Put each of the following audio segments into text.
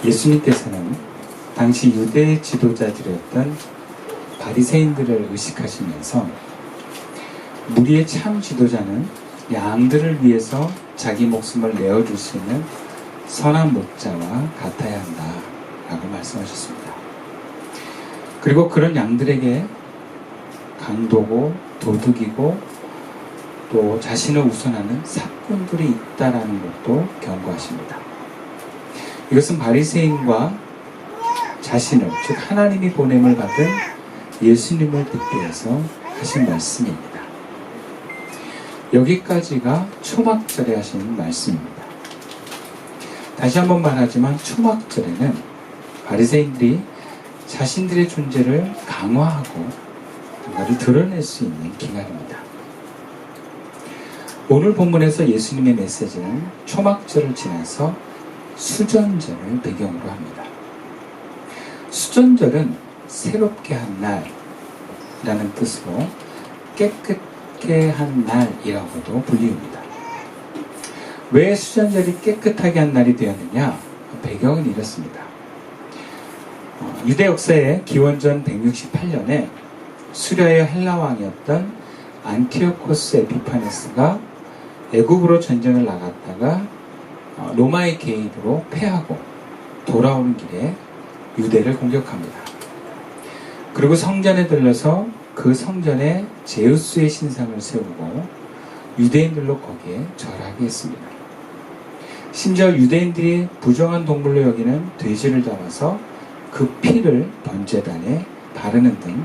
예수님께서는 당시 유대 지도자들이었던 바리새인들을 의식하시면서 무리의 참 지도자는 양들을 위해서 자기 목숨을 내어줄 수 있는 선한 목자와 같아야 한다 라고 말씀하셨습니다. 그리고 그런 양들에게 강도고 도둑이고 또 자신을 우선하는 사꾼들이 있다라는 것도 경고하십니다. 이것은 바리새인과 자신을, 즉 하나님이 보냄을 받은 예수님을 듣기 위해서 하신 말씀입니다. 여기까지가 초막절에 하신 말씀입니다. 다시 한번 말하지만 초막절에는 바리새인들이 자신들의 존재를 강화하고 뭔가를 드러낼 수 있는 기간입니다. 오늘 본문에서 예수님의 메시지는 초막절을 지나서 수전절을 배경으로 합니다. 수전절은 새롭게 한 날이라는 뜻으로 깨끗게 한 날이라고도 불리웁니다. 왜 수전절이 깨끗하게 한 날이 되었느냐? 배경은 이렇습니다. 유대 역사의 기원전 168년에 수려의 헬라 왕이었던 안티오코스 에피파네스가 애굽으로 전쟁을 나갔다가 로마의 개입으로 패하고 돌아오는 길에 유대를 공격합니다. 그리고 성전에 들러서 그 성전에 제우스의 신상을 세우고 유대인들로 거기에 절하게 했습니다. 심지어 유대인들이 부정한 동물로 여기는 돼지를 잡아서 그 피를 번제단에 바르는 등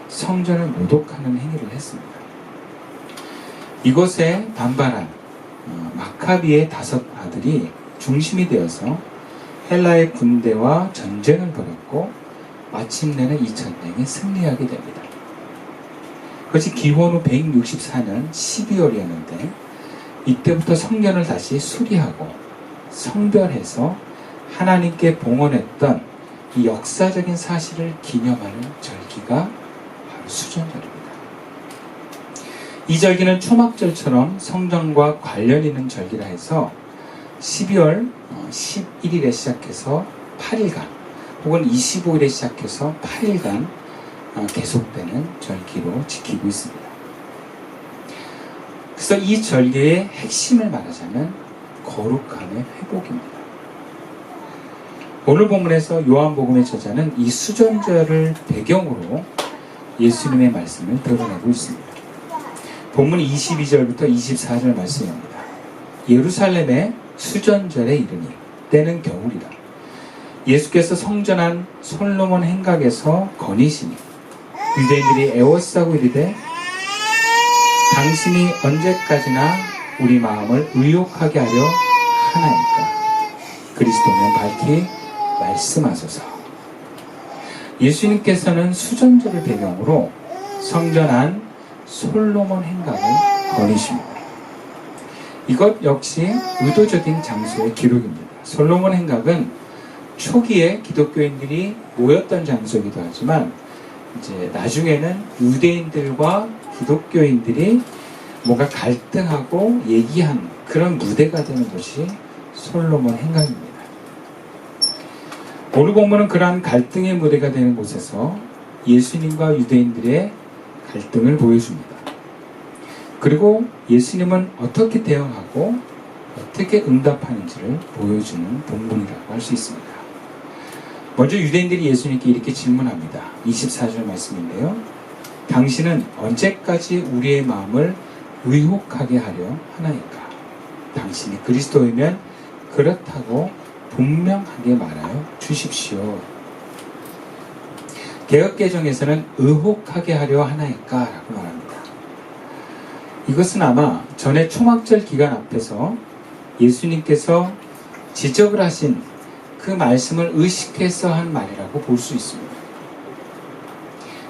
성전을 모독하는 행위를 했습니다. 이것에 반발한 마카비의 5 아들이 중심이 되어서 헬라의 군대와 전쟁을 벌였고 마침내는 이 전쟁에 승리하게 됩니다. 그것이 기원 후 164년 12월이었는데 이때부터 성전을 다시 수리하고 성별해서 하나님께 봉헌했던 이 역사적인 사실을 기념하는 절기가 바로 수전절입니다. 이 절기는 초막절처럼 성전과 관련 있는 절기라 해서 12월 11일에 시작해서 8일간 혹은 25일에 시작해서 8일간 계속되는 절기로 지키고 있습니다. 그래서 이 절기의 핵심을 말하자면 거룩함의 회복입니다. 오늘 본문에서 요한복음의 저자는 이 수전절을 배경으로 예수님의 말씀을 드러내고 있습니다. 본문 22절부터 24절 말씀입니다. 예루살렘의 수전절에 이르니 때는 겨울이라. 예수께서 성전한 솔로몬 행각에서 거니시니 유대인들이 애워싸고 이르되 당신이 언제까지나 우리 마음을 의욕하게 하려 하나이까. 그리스도면 밝히 말씀하소서. 예수님께서는 수전절을 배경으로 성전한 솔로몬 행각을 거니십니다. 이것 역시 의도적인 장소의 기록입니다. 솔로몬 행각은 초기에 기독교인들이 모였던 장소이기도 하지만 이제 나중에는 유대인들과 기독교인들이 뭔가 갈등하고 얘기한 그런 무대가 되는 것이 솔로몬 행각입니다. 오늘 본문은 그러한 갈등의 무대가 되는 곳에서 예수님과 유대인들의 갈등을 보여줍니다. 그리고 예수님은 어떻게 대응하고 어떻게 응답하는지를 보여주는 본문이라고 할 수 있습니다. 먼저 유대인들이 예수님께 이렇게 질문합니다. 24절 말씀인데요. 당신은 언제까지 우리의 마음을 의혹하게 하려 하나이까? 당신이 그리스도이면 그렇다고 분명하게 말하여 주십시오. 개역개정에서는 의혹하게 하려 하나이까? 라고 말합니다. 이것은 아마 전에 초막절 기간 앞에서 예수님께서 지적을 하신 그 말씀을 의식해서 한 말이라고 볼 수 있습니다.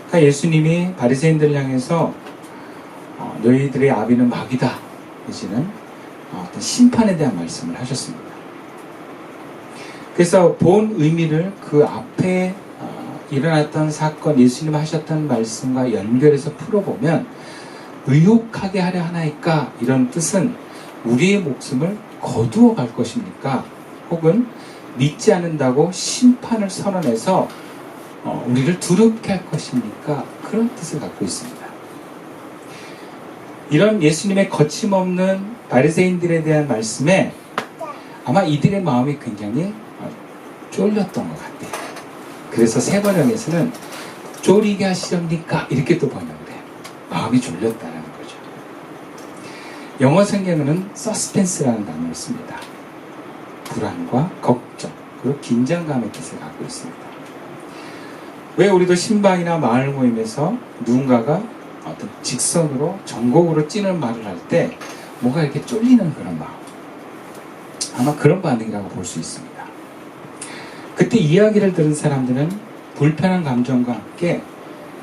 그러니까 예수님이 바리새인들을 향해서 너희들의 아비는 마귀다 내지는 어떤 심판에 대한 말씀을 하셨습니다. 그래서 본 의미를 그 앞에 일어났던 사건, 예수님 하셨던 말씀과 연결해서 풀어보면 의혹하게 하려 하나이까? 이런 뜻은 우리의 목숨을 거두어 갈 것입니까? 혹은 믿지 않는다고 심판을 선언해서 우리를 두렵게 할 것입니까? 그런 뜻을 갖고 있습니다. 이런 예수님의 거침없는 바리새인들에 대한 말씀에 아마 이들의 마음이 굉장히 쫄렸던 것 같아요. 그래서 세 번역에서는 쫄리게 하시렵니까? 이렇게 또 번역을 해요. 마음이 졸렸다는 거죠. 영어 성경에는 서스펜스라는 단어를 씁니다. 불안과 걱정, 그리고 긴장감의 뜻을 갖고 있습니다. 왜 우리도 신방이나 마을 모임에서 누군가가 어떤 직선으로 전곡으로 찌는 말을 할 때 뭔가 이렇게 쫄리는 그런 마음, 아마 그런 반응이라고 볼 수 있습니다. 그때 이야기를 들은 사람들은 불편한 감정과 함께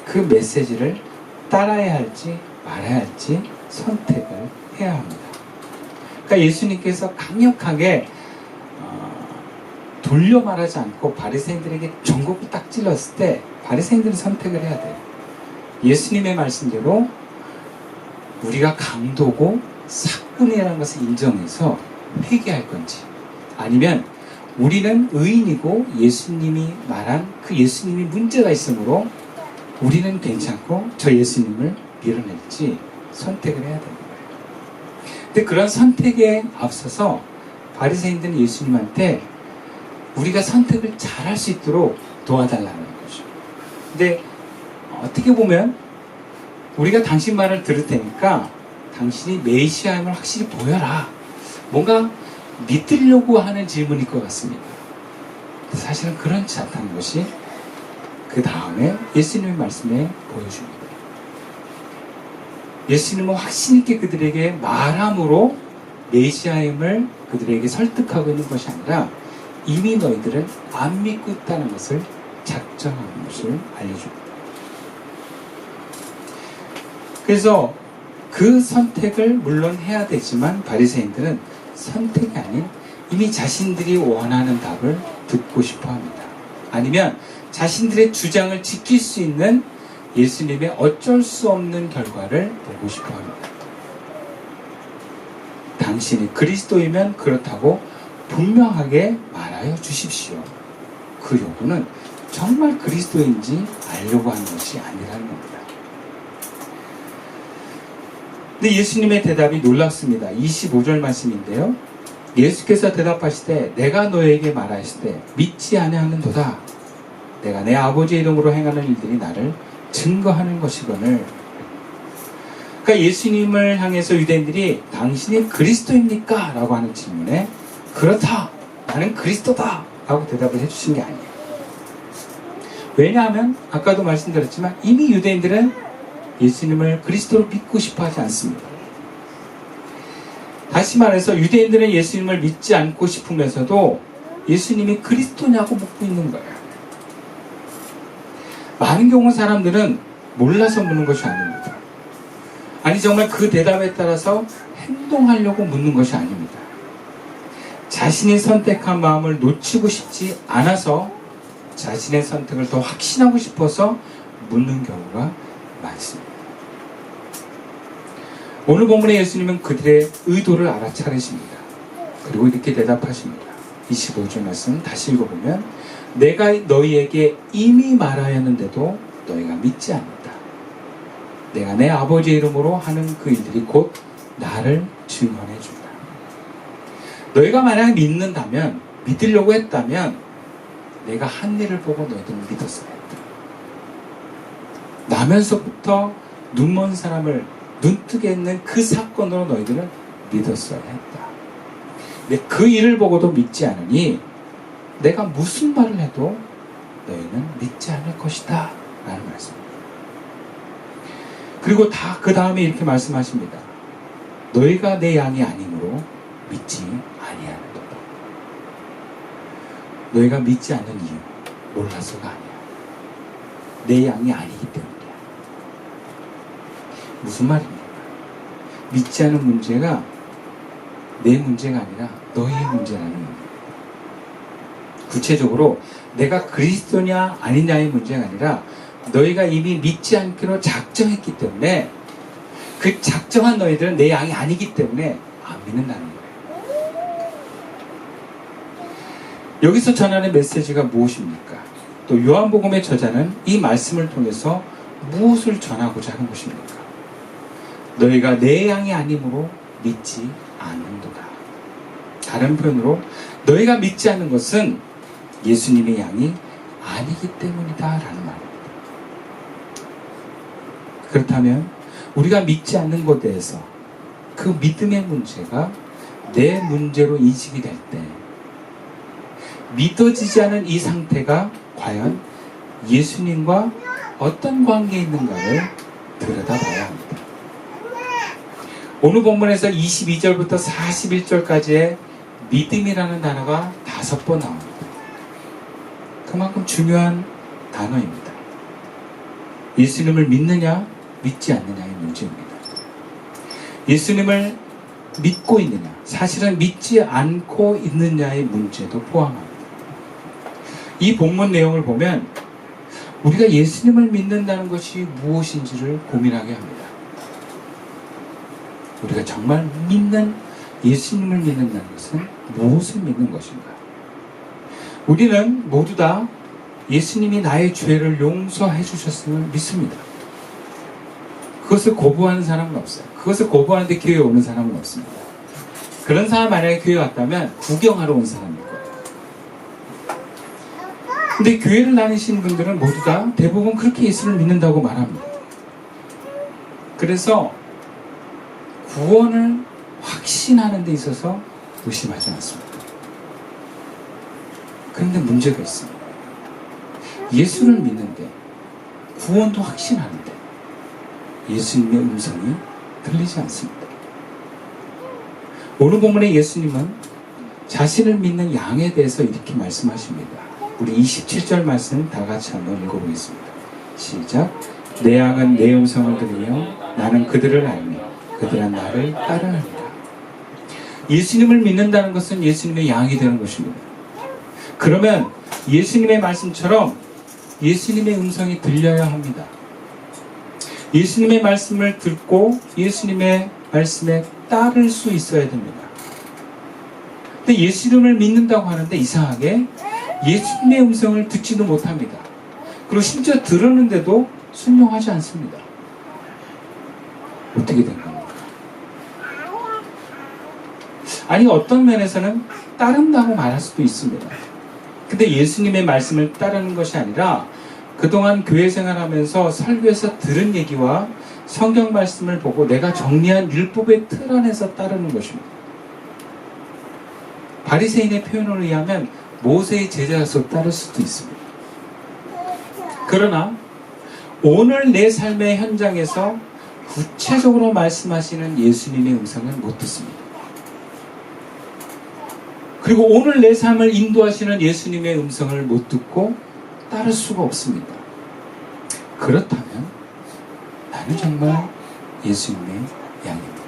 그 메시지를 따라야 할지 말아야 할지 선택을 해야 합니다. 그러니까 예수님께서 강력하게 돌려 말하지 않고 바리새인들에게 전곡을 딱 찔렀을 때 바리새인들은 선택을 해야 돼요. 예수님의 말씀대로 우리가 강도고 사건이라는 것을 인정해서 회개할 건지, 아니면 우리는 의인이고 예수님이 말한 그 예수님이 문제가 있으므로 우리는 괜찮고 저 예수님을 밀어낼지 선택을 해야 되는 거예요. 근데 그런 선택에 앞서서 바리새인들은 예수님한테 우리가 선택을 잘할 수 있도록 도와달라는 거죠. 근데 어떻게 보면 우리가 당신 말을 들을 테니까 당신이 메시아임을 확실히 보여라, 뭔가 믿으려고 하는 질문일 것 같습니다. 사실은 그렇지 않다는 것이 그 다음에 예수님의 말씀에 보여줍니다. 예수님은 확신 있게 그들에게 말함으로 메시아임을 그들에게 설득하고 있는 것이 아니라 이미 너희들은 안 믿고 있다는 것을 작정하는 것을 알려줍니다. 그래서 그 선택을 물론 해야 되지만 바리새인들은 선택이 아닌 이미 자신들이 원하는 답을 듣고 싶어 합니다. 아니면 자신들의 주장을 지킬 수 있는 예수님의 어쩔 수 없는 결과를 보고 싶어 합니다. 당신이 그리스도이면 그렇다고 분명하게 말하여 주십시오. 그 요구는 정말 그리스도인지 알려고 하는 것이 아니라는 겁니다. 근데 예수님의 대답이 놀랍습니다. 25절 말씀인데요. 예수께서 대답하시되 내가 너에게 말하시되 믿지 아니하는도다. 내가 내 아버지의 이름으로 행하는 일들이 나를 증거하는 것이거늘. 그러니까 예수님을 향해서 유대인들이 당신이 그리스도입니까? 라고 하는 질문에 그렇다, 나는 그리스도다 라고 대답을 해주신 게 아니에요. 왜냐하면 아까도 말씀드렸지만 이미 유대인들은 예수님을 그리스도로 믿고 싶어 하지 않습니다. 다시 말해서 유대인들은 예수님을 믿지 않고 싶으면서도 예수님이 그리스도냐고 묻고 있는 거예요. 많은 경우 사람들은 몰라서 묻는 것이 아닙니다. 아니 정말 그 대답에 따라서 행동하려고 묻는 것이 아닙니다. 자신이 선택한 마음을 놓치고 싶지 않아서 자신의 선택을 더 확신하고 싶어서 묻는 경우가 많습니다. 오늘 본문의 예수님은 그들의 의도를 알아차리십니다. 그리고 이렇게 대답하십니다. 25절 말씀 다시 읽어보면 내가 너희에게 이미 말하였는데도 너희가 믿지 않는다. 내가 내 아버지의 이름으로 하는 그 일들이 곧 나를 증언해 준다. 너희가 만약 믿는다면, 믿으려고 했다면 내가 한 일을 보고 너희들은 믿었어야 했다. 나면서부터 눈먼 사람을 눈뜨게 했는 그 사건으로 너희들은 믿었어야 했다. 근데 그 일을 보고도 믿지 않으니 내가 무슨 말을 해도 너희는 믿지 않을 것이다 라는 말씀입니다. 그리고 다 그 다음에 이렇게 말씀하십니다. 너희가 내 양이 아니므로 믿지 아니하는도다. 너희가 믿지 않는 이유 몰라서가 아니야. 내 양이 아니기 때문이야. 무슨 말입니까? 믿지 않은 문제가 내 문제가 아니라 너희의 문제라는 겁니다. 구체적으로 내가 그리스도냐 아니냐의 문제가 아니라 너희가 이미 믿지 않기로 작정했기 때문에 그 작정한 너희들은 내 양이 아니기 때문에 안 믿는다는 거예요. 여기서 전하는 메시지가 무엇입니까? 또 요한복음의 저자는 이 말씀을 통해서 무엇을 전하고자 하는 것입니까? 너희가 내 양이 아니므로 믿지 않는도다. 다른 표현으로 너희가 믿지 않는 것은 예수님의 양이 아니기 때문이다 라는 말입니다. 그렇다면 우리가 믿지 않는 것에 대해서 그 믿음의 문제가 내 문제로 인식이 될 때 믿어지지 않은 이 상태가 과연 예수님과 어떤 관계에 있는가를 들여다봐야 합니다. 오늘 본문에서 22절부터 41절까지의 믿음이라는 단어가 5번 나옵니다. 그만큼 중요한 단어입니다. 예수님을 믿느냐 믿지 않느냐의 문제입니다. 예수님을 믿고 있느냐, 사실은 믿지 않고 있느냐의 문제도 포함합니다. 이 본문 내용을 보면 우리가 예수님을 믿는다는 것이 무엇인지를 고민하게 합니다. 우리가 정말 믿는 예수님을 믿는다는 것은 무엇을 믿는 것인가? 우리는 모두 다 예수님이 나의 죄를 용서해 주셨음을 믿습니다. 그것을 거부하는 사람은 없어요. 그것을 거부하는데 교회에 오는 사람은 없습니다. 그런 사람 만약에 교회에 왔다면 구경하러 온 사람일 거예요. 근데 교회를 다니시는 분들은 모두 다 대부분 그렇게 예수를 믿는다고 말합니다. 그래서 구원을 확신하는 데 있어서 의심하지 않습니다. 그런데 문제가 있습니다. 예수를 믿는데 구원도 확신하는데 예수님의 음성이 들리지 않습니다. 오늘 본문의 예수님은 자신을 믿는 양에 대해서 이렇게 말씀하십니다. 우리 27절 말씀 다 같이 한번 읽어보겠습니다. 시작. 내 양은 내 음성을 들으며 나는 그들을 알며 그들은 나를 따르느니라. 예수님을 믿는다는 것은 예수님의 양이 되는 것입니다. 그러면 예수님의 말씀처럼 예수님의 음성이 들려야 합니다. 예수님의 말씀을 듣고 예수님의 말씀에 따를 수 있어야 됩니다. 근데 예수님을 믿는다고 하는데 이상하게 예수님의 음성을 듣지도 못합니다. 그리고 심지어 들었는데도 순종하지 않습니다. 어떻게 된 겁니까? 아니, 어떤 면에서는 따른다고 말할 수도 있습니다. 근데 예수님의 말씀을 따르는 것이 아니라 그동안 교회 생활하면서 설교에서 들은 얘기와 성경 말씀을 보고 내가 정리한 율법의 틀 안에서 따르는 것입니다. 바리새인의 표현을 의하면 모세의 제자로서 따를 수도 있습니다. 그러나 오늘 내 삶의 현장에서 구체적으로 말씀하시는 예수님의 음성은 못 듣습니다. 그리고 오늘 내 삶을 인도하시는 예수님의 음성을 못 듣고 따를 수가 없습니다. 그렇다면 나는 정말 예수님의 양입니까?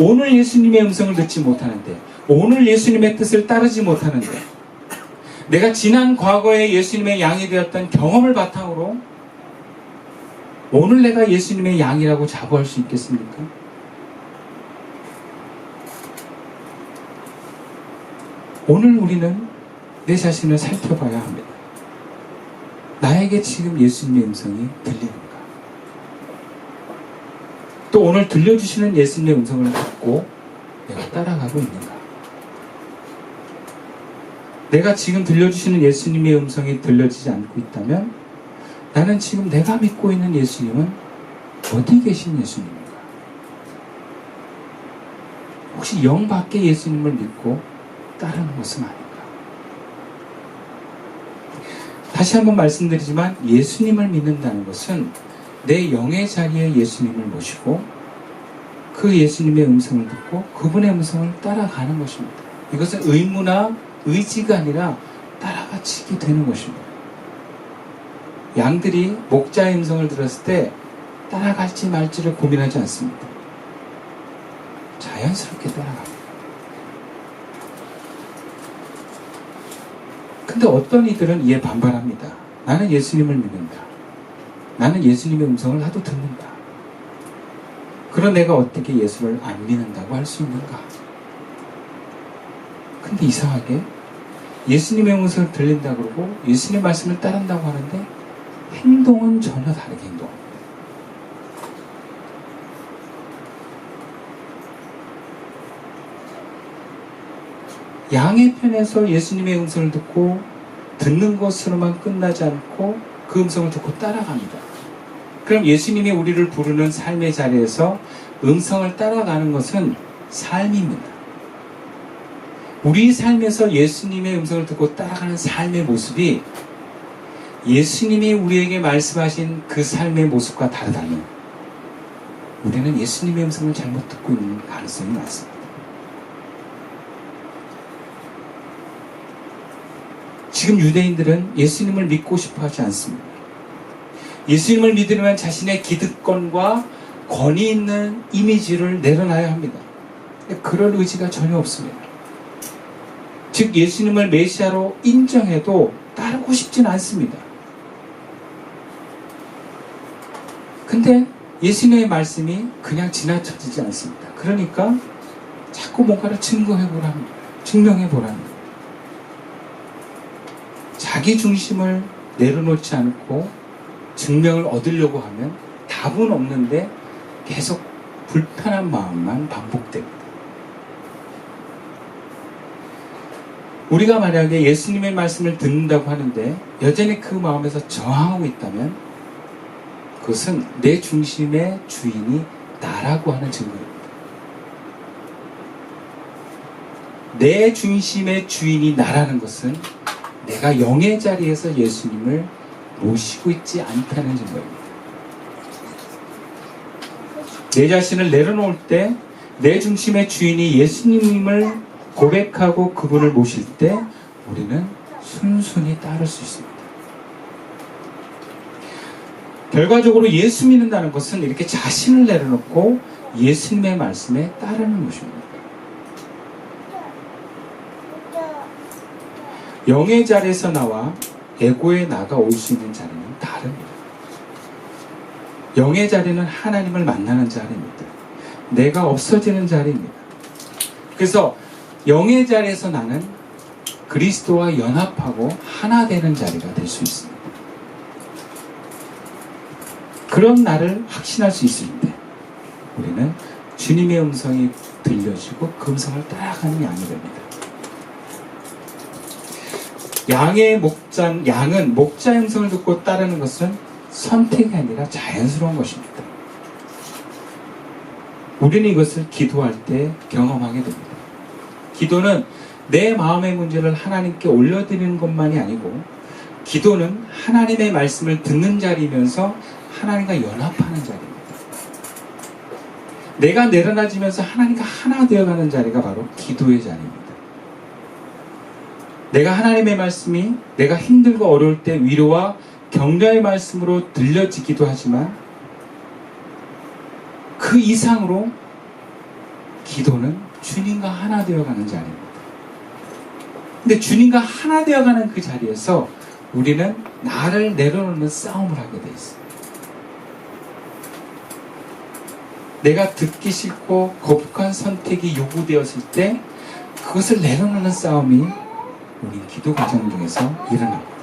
오늘 예수님의 음성을 듣지 못하는데, 오늘 예수님의 뜻을 따르지 못하는데, 내가 지난 과거에 예수님의 양이 되었던 경험을 바탕으로 오늘 내가 예수님의 양이라고 자부할 수 있겠습니까? 오늘 우리는 내 자신을 살펴봐야 합니다. 나에게 지금 예수님의 음성이 들리는가? 또 오늘 들려주시는 예수님의 음성을 듣고 내가 따라가고 있는가? 내가 지금 들려주시는 예수님의 음성이 들려지지 않고 있다면 나는 지금 내가 믿고 있는 예수님은 어디 계신 예수님인가? 혹시 영 밖의 예수님을 믿고 따르는 것은 아닌가? 다시 한번 말씀드리지만 예수님을 믿는다는 것은 내 영의 자리에 예수님을 모시고 그 예수님의 음성을 듣고 그분의 음성을 따라가는 것입니다. 이것은 의무나 의지가 아니라 따라가치게 되는 것입니다. 양들이 목자의 음성을 들었을 때 따라갈지 말지를 고민하지 않습니다. 자연스럽게 따라갑니다. 근데 어떤 이들은 이에 반발합니다. 나는 예수님을 믿는다. 나는 예수님의 음성을 하도 듣는다. 그런 내가 어떻게 예수를 안 믿는다고 할 수 있는가? 근데 이상하게 예수님의 음성을 들린다 그러고 예수님의 말씀을 따른다고 하는데 행동은 전혀 다르게 행동합니다. 양의 편에서 예수님의 음성을 듣고 듣는 것으로만 끝나지 않고 그 음성을 듣고 따라갑니다. 그럼 예수님이 우리를 부르는 삶의 자리에서 음성을 따라가는 것은 삶입니다. 우리 삶에서 예수님의 음성을 듣고 따라가는 삶의 모습이 예수님이 우리에게 말씀하신 그 삶의 모습과 다르다면 우리는 예수님의 음성을 잘못 듣고 있는 가능성이 많습니다. 지금 유대인들은 예수님을 믿고 싶어 하지 않습니다. 예수님을 믿으려면 자신의 기득권과 권위 있는 이미지를 내려놔야 합니다. 그럴 의지가 전혀 없습니다. 즉 예수님을 메시아로 인정해도 따르고 싶지는 않습니다. 근데 예수님의 말씀이 그냥 지나쳐지지 않습니다. 그러니까 자꾸 뭔가를 증명해보라 합니다. 자기 중심을 내려놓지 않고 증명을 얻으려고 하면 답은 없는데 계속 불편한 마음만 반복됩니다. 우리가 만약에 예수님의 말씀을 듣는다고 하는데 여전히 그 마음에서 저항하고 있다면 그것은 내 중심의 주인이 나라고 하는 증거입니다. 내 중심의 주인이 나라는 것은 내가 영의 자리에서 예수님을 모시고 있지 않다는 증거입니다. 내 자신을 내려놓을 때 내 중심의 주인이 예수님을 고백하고 그분을 모실 때 우리는 순순히 따를 수 있습니다. 결과적으로 예수 믿는다는 것은 이렇게 자신을 내려놓고 예수님의 말씀에 따르는 것입니다. 영의 자리에서 나와 에고의 나가 올 수 있는 자리는 다릅니다. 영의 자리는 하나님을 만나는 자리입니다. 내가 없어지는 자리입니다. 그래서 영의 자리에서 나는 그리스도와 연합하고 하나 되는 자리가 될 수 있습니다. 그런 나를 확신할 수 있을 때 우리는 주님의 음성이 들려지고 그 음성을 따라가는 양이 됩니다. 양은 목자의 음성을 듣고 따르는 것은 선택이 아니라 자연스러운 것입니다. 우리는 이것을 기도할 때 경험하게 됩니다. 기도는 내 마음의 문제를 하나님께 올려드리는 것만이 아니고 기도는 하나님의 말씀을 듣는 자리이면서 하나님과 연합하는 자리입니다. 내가 내려놔지면서 하나님과 하나 되어가는 자리가 바로 기도의 자리입니다. 내가 하나님의 말씀이 내가 힘들고 어려울 때 위로와 격려의 말씀으로 들려지기도 하지만 그 이상으로 기도는 주님과 하나 되어가는 자리입니다. 근데 주님과 하나 되어가는 그 자리에서 우리는 나를 내려놓는 싸움을 하게 돼 있습니다. 내가 듣기 싫고 거북한 선택이 요구되었을 때 그것을 내려놓는 싸움이 우리 기도 과정 중에서 일어납니다.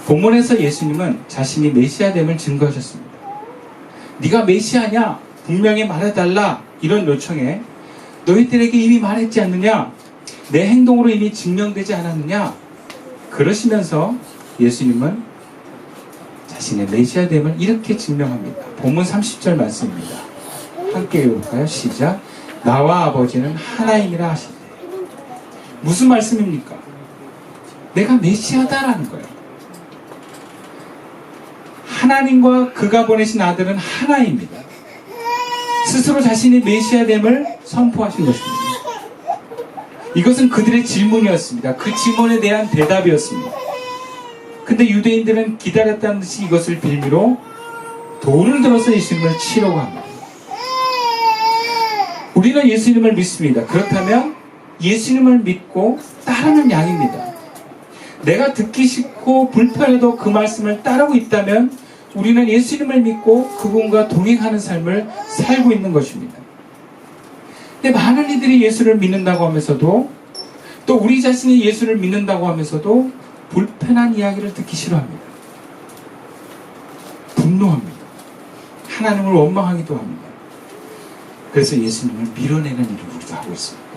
본문에서 예수님은 자신이 메시아됨을 증거하셨습니다. 네가 메시아냐? 분명히 말해달라. 이런 요청에 너희들에게 이미 말했지 않느냐? 내 행동으로 이미 증명되지 않았느냐? 그러시면서 예수님은 자신의 메시아됨을 이렇게 증명합니다. 본문 30절 말씀입니다. 함께 읽어볼까요? 시작. 나와 아버지는 하나임이라 하시네. 무슨 말씀입니까? 내가 메시아다라는 거예요. 하나님과 그가 보내신 아들은 하나입니다. 스스로 자신이 메시아됨을 선포하신 것입니다. 이것은 그들의 질문이었습니다. 그 질문에 대한 대답이었습니다. 근데 유대인들은 기다렸다는 듯이 이것을 빌미로 돌을 들어서 예수님을 치려고 합니다. 우리는 예수님을 믿습니다. 그렇다면 예수님을 믿고 따르는 양입니다. 내가 듣기 싫고 불편해도 그 말씀을 따르고 있다면 우리는 예수님을 믿고 그분과 동행하는 삶을 살고 있는 것입니다. 근데 많은 이들이 예수를 믿는다고 하면서도, 또 우리 자신이 예수를 믿는다고 하면서도 불편한 이야기를 듣기 싫어합니다. 분노합니다. 하나님을 원망하기도 합니다. 그래서 예수님을 밀어내는 일을 우리도 하고 있습니다.